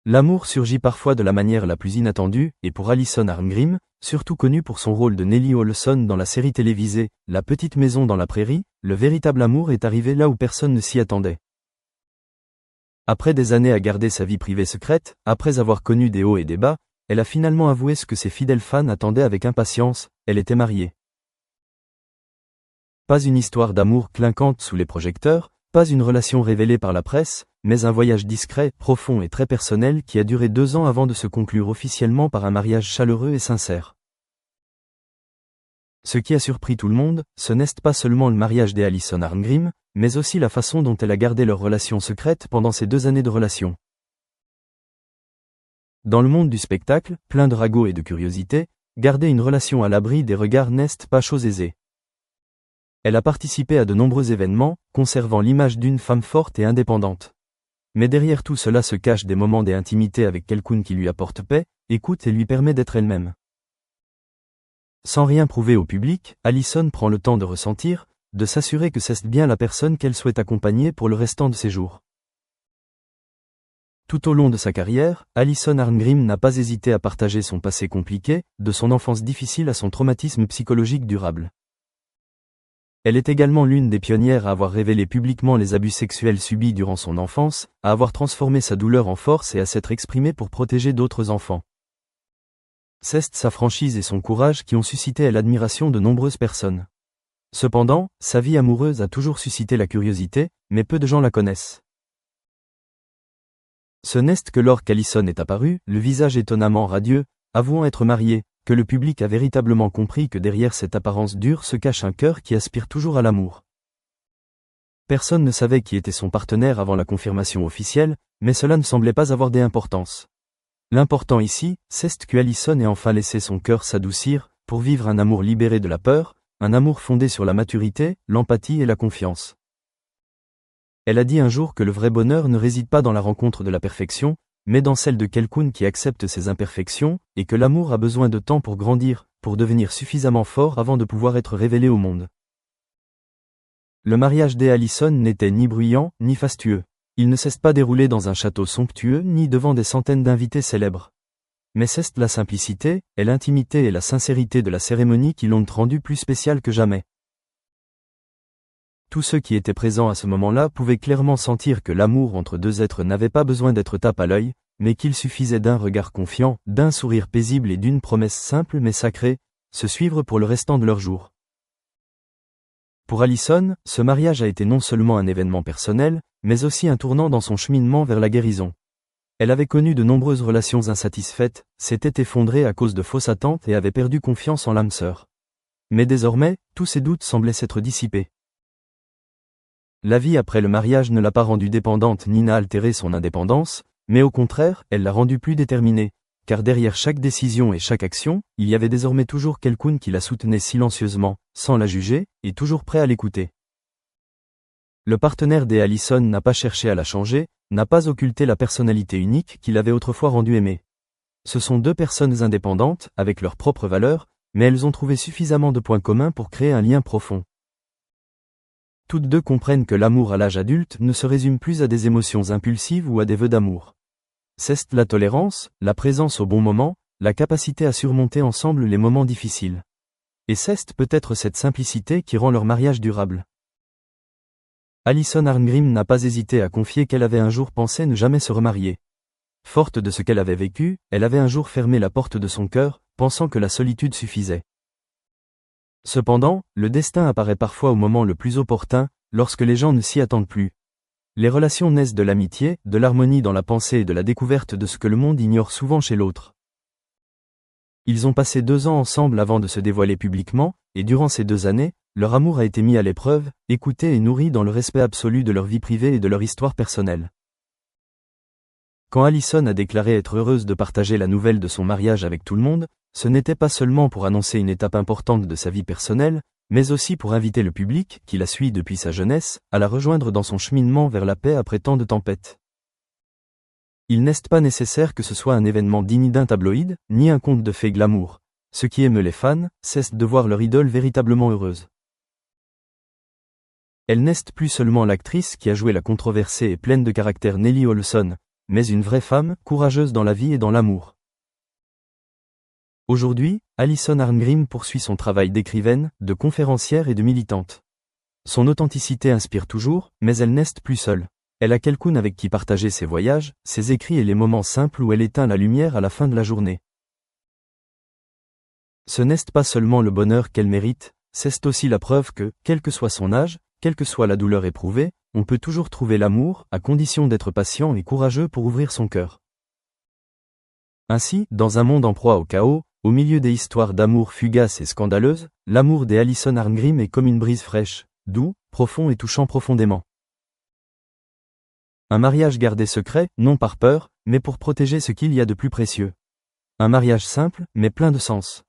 L'amour surgit parfois de la manière la plus inattendue, et pour Alison Arngrim, surtout connue pour son rôle de Nellie Olson dans la série télévisée « La petite maison dans la prairie », le véritable amour est arrivé là où personne ne s'y attendait. Après des années à garder sa vie privée secrète, après avoir connu des hauts et des bas, elle a finalement avoué ce que ses fidèles fans attendaient avec impatience, elle était mariée. Pas une histoire d'amour clinquante sous les projecteurs, pas une relation révélée par la presse, mais un voyage discret, profond et très personnel qui a duré 2 ans avant de se conclure officiellement par un mariage chaleureux et sincère. Ce qui a surpris tout le monde, ce n'est pas seulement le mariage d'Alison Arngrim, mais aussi la façon dont elle a gardé leur relation secrète pendant ces 2 années de relation. Dans le monde du spectacle, plein de ragots et de curiosités, garder une relation à l'abri des regards n'est pas chose aisée. Elle a participé à de nombreux événements, conservant l'image d'une femme forte et indépendante. Mais derrière tout cela se cachent des moments d'intimité avec quelqu'un qui lui apporte paix, écoute et lui permet d'être elle-même. Sans rien prouver au public, Alison prend le temps de ressentir, de s'assurer que c'est bien la personne qu'elle souhaite accompagner pour le restant de ses jours. Tout au long de sa carrière, Alison Arngrim n'a pas hésité à partager son passé compliqué, de son enfance difficile à son traumatisme psychologique durable. Elle est également l'une des pionnières à avoir révélé publiquement les abus sexuels subis durant son enfance, à avoir transformé sa douleur en force et à s'être exprimée pour protéger d'autres enfants. C'est sa franchise et son courage qui ont suscité l'admiration de nombreuses personnes. Cependant, sa vie amoureuse a toujours suscité la curiosité, mais peu de gens la connaissent. Ce n'est que lors qu'Alison est apparue, le visage étonnamment radieux, avouant être mariée, que le public a véritablement compris que derrière cette apparence dure se cache un cœur qui aspire toujours à l'amour. Personne ne savait qui était son partenaire avant la confirmation officielle, mais cela ne semblait pas avoir d'importance. L'important ici, c'est que Alison ait enfin laissé son cœur s'adoucir, pour vivre un amour libéré de la peur, un amour fondé sur la maturité, l'empathie et la confiance. Elle a dit un jour que le vrai bonheur ne réside pas dans la rencontre de la perfection, mais dans celle de quelqu'un qui accepte ses imperfections, et que l'amour a besoin de temps pour grandir, pour devenir suffisamment fort avant de pouvoir être révélé au monde. Le mariage d'Alison n'était ni bruyant, ni fastueux. Il ne s'est pas déroulé dans un château somptueux, ni devant des centaines d'invités célèbres. Mais c'est la simplicité, et l'intimité et la sincérité de la cérémonie qui l'ont rendu plus spécial que jamais. Tous ceux qui étaient présents à ce moment-là pouvaient clairement sentir que l'amour entre deux êtres n'avait pas besoin d'être tape à l'œil, mais qu'il suffisait d'un regard confiant, d'un sourire paisible et d'une promesse simple mais sacrée, se suivre pour le restant de leurs jours. Pour Alison, ce mariage a été non seulement un événement personnel, mais aussi un tournant dans son cheminement vers la guérison. Elle avait connu de nombreuses relations insatisfaites, s'était effondrée à cause de fausses attentes et avait perdu confiance en l'âme sœur. Mais désormais, tous ses doutes semblaient s'être dissipés. La vie après le mariage ne l'a pas rendue dépendante ni n'a altéré son indépendance, mais au contraire, elle l'a rendue plus déterminée, car derrière chaque décision et chaque action, il y avait désormais toujours quelqu'un qui la soutenait silencieusement, sans la juger, et toujours prêt à l'écouter. Le partenaire d'Alison n'a pas cherché à la changer, n'a pas occulté la personnalité unique qu'il avait autrefois rendue aimée. Ce sont 2 personnes indépendantes, avec leurs propres valeurs, mais elles ont trouvé suffisamment de points communs pour créer un lien profond. Toutes 2 comprennent que l'amour à l'âge adulte ne se résume plus à des émotions impulsives ou à des vœux d'amour. C'est la tolérance, la présence au bon moment, la capacité à surmonter ensemble les moments difficiles. Et c'est peut-être cette simplicité qui rend leur mariage durable. Alison Arngrim n'a pas hésité à confier qu'elle avait un jour pensé ne jamais se remarier. Forte de ce qu'elle avait vécu, elle avait un jour fermé la porte de son cœur, pensant que la solitude suffisait. Cependant, le destin apparaît parfois au moment le plus opportun, lorsque les gens ne s'y attendent plus. Les relations naissent de l'amitié, de l'harmonie dans la pensée et de la découverte de ce que le monde ignore souvent chez l'autre. Ils ont passé 2 ans ensemble avant de se dévoiler publiquement, et durant ces 2 années, leur amour a été mis à l'épreuve, écouté et nourri dans le respect absolu de leur vie privée et de leur histoire personnelle. Quand Alison a déclaré être heureuse de partager la nouvelle de son mariage avec tout le monde, ce n'était pas seulement pour annoncer une étape importante de sa vie personnelle, mais aussi pour inviter le public, qui la suit depuis sa jeunesse, à la rejoindre dans son cheminement vers la paix après tant de tempêtes. Il n'est pas nécessaire que ce soit un événement digne d'un tabloïd, ni un conte de fées glamour. Ce qui émeut les fans, c'est de voir leur idole véritablement heureuse. Elle n'est plus seulement l'actrice qui a joué la controversée et pleine de caractère Nellie Olson, mais une vraie femme, courageuse dans la vie et dans l'amour. Aujourd'hui, Alison Arngrim poursuit son travail d'écrivaine, de conférencière et de militante. Son authenticité inspire toujours, mais elle n'est plus seule. Elle a quelqu'un avec qui partager ses voyages, ses écrits et les moments simples où elle éteint la lumière à la fin de la journée. Ce n'est pas seulement le bonheur qu'elle mérite, c'est aussi la preuve que, quel que soit son âge, quelle que soit la douleur éprouvée, on peut toujours trouver l'amour, à condition d'être patient et courageux pour ouvrir son cœur. Ainsi, dans un monde en proie au chaos, au milieu des histoires d'amour fugaces et scandaleuses, l'amour des Alison Arngrim est comme une brise fraîche, doux, profond et touchant profondément. Un mariage gardé secret, non par peur, mais pour protéger ce qu'il y a de plus précieux. Un mariage simple, mais plein de sens.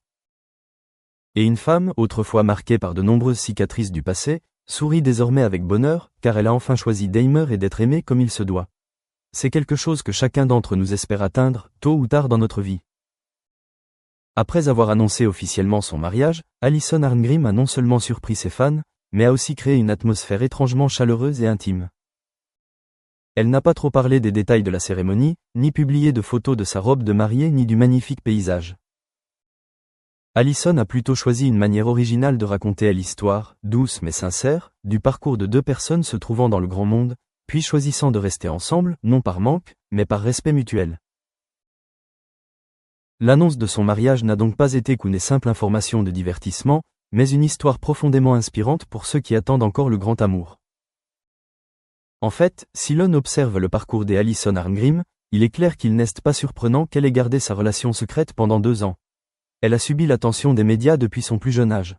Et une femme, autrefois marquée par de nombreuses cicatrices du passé, sourit désormais avec bonheur, car elle a enfin choisi d'aimer et d'être aimée comme il se doit. C'est quelque chose que chacun d'entre nous espère atteindre, tôt ou tard dans notre vie. Après avoir annoncé officiellement son mariage, Alison Arngrim a non seulement surpris ses fans, mais a aussi créé une atmosphère étrangement chaleureuse et intime. Elle n'a pas trop parlé des détails de la cérémonie, ni publié de photos de sa robe de mariée ni du magnifique paysage. Alison a plutôt choisi une manière originale de raconter l'histoire, douce mais sincère, du parcours de deux personnes se trouvant dans le grand monde, puis choisissant de rester ensemble, non par manque, mais par respect mutuel. L'annonce de son mariage n'a donc pas été qu'une simple information de divertissement, mais une histoire profondément inspirante pour ceux qui attendent encore le grand amour. En fait, si l'on observe le parcours des Alison Arngrim, il est clair qu'il n'est pas surprenant qu'elle ait gardé sa relation secrète pendant 2 ans. Elle a subi l'attention des médias depuis son plus jeune âge.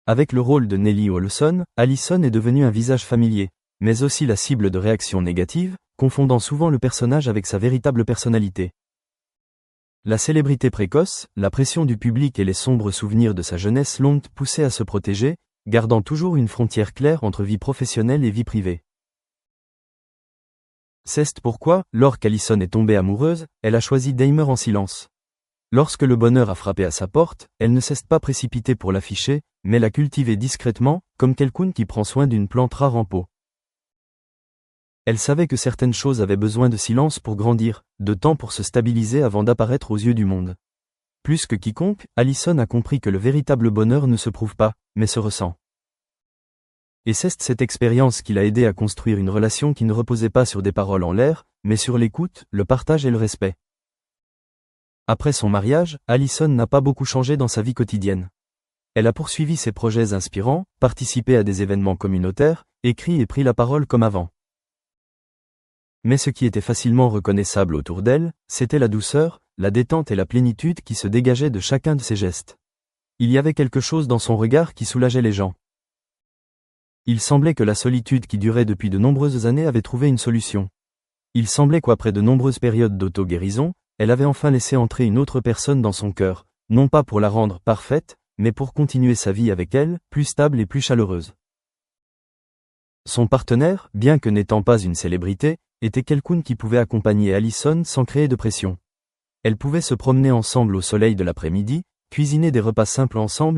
Avec le rôle de Nellie Olson, Alison est devenue un visage familier, mais aussi la cible de réactions négatives, confondant souvent le personnage avec sa véritable personnalité. La célébrité précoce, la pression du public et les sombres souvenirs de sa jeunesse l'ont poussée à se protéger, gardant toujours une frontière claire entre vie professionnelle et vie privée. C'est pourquoi, lorsqu'Alison est tombée amoureuse, elle a choisi d'aimer en silence. Lorsque le bonheur a frappé à sa porte, elle ne s'est pas précipitée pour l'afficher, mais l'a cultivé discrètement, comme quelqu'un qui prend soin d'une plante rare en pot. Elle savait que certaines choses avaient besoin de silence pour grandir, de temps pour se stabiliser avant d'apparaître aux yeux du monde. Plus que quiconque, Alison a compris que le véritable bonheur ne se prouve pas, mais se ressent. Et c'est cette expérience qui l'a aidé à construire une relation qui ne reposait pas sur des paroles en l'air, mais sur l'écoute, le partage et le respect. Après son mariage, Alison n'a pas beaucoup changé dans sa vie quotidienne. Elle a poursuivi ses projets inspirants, participé à des événements communautaires, écrit et pris la parole comme avant. Mais ce qui était facilement reconnaissable autour d'elle, c'était la douceur, la détente et la plénitude qui se dégageaient de chacun de ses gestes. Il y avait quelque chose dans son regard qui soulageait les gens. Il semblait que la solitude qui durait depuis de nombreuses années avait trouvé une solution. Il semblait qu'après de nombreuses périodes d'auto-guérison, elle avait enfin laissé entrer une autre personne dans son cœur, non pas pour la rendre parfaite, mais pour continuer sa vie avec elle, plus stable et plus chaleureuse. Son partenaire, bien que n'étant pas une célébrité, était quelqu'un qui pouvait accompagner Alison sans créer de pression. Elles pouvaient se promener ensemble au soleil de l'après-midi, cuisiner des repas simples ensemble